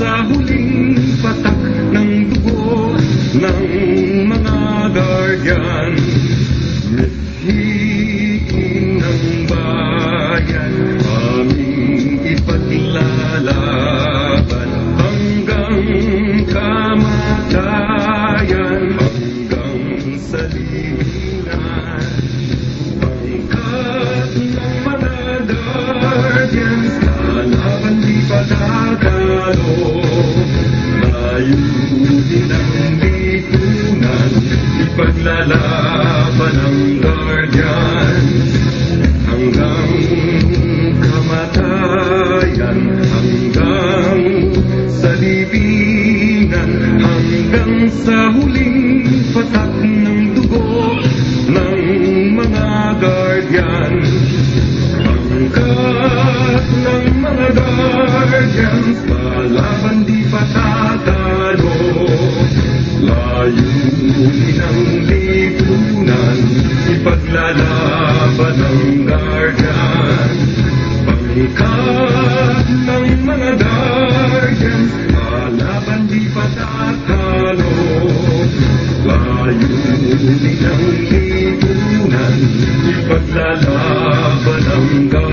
sa huling patak ng dugo ng mga guardian. Mithiin ng bayan, aming ipaglalaban hanggang kamatayan, hanggang sa libingan. Pangkat ng mga guardians, kalaban di patatalo. Layunin ang lipunan, ipaglalaban ang guardians hanggang kamatayan, hanggang sa libingan, hanggang sa huling patak ng dugo ng mga guardians. Pangkat ng mga guardians, kalaban di patatalo. Layunin ang lipunan, ipaglalaban ang guardians. Pangkat ng mga guardians, kalaban di patatalo. Layunin ang lipunan, ipaglalaban ang guardians.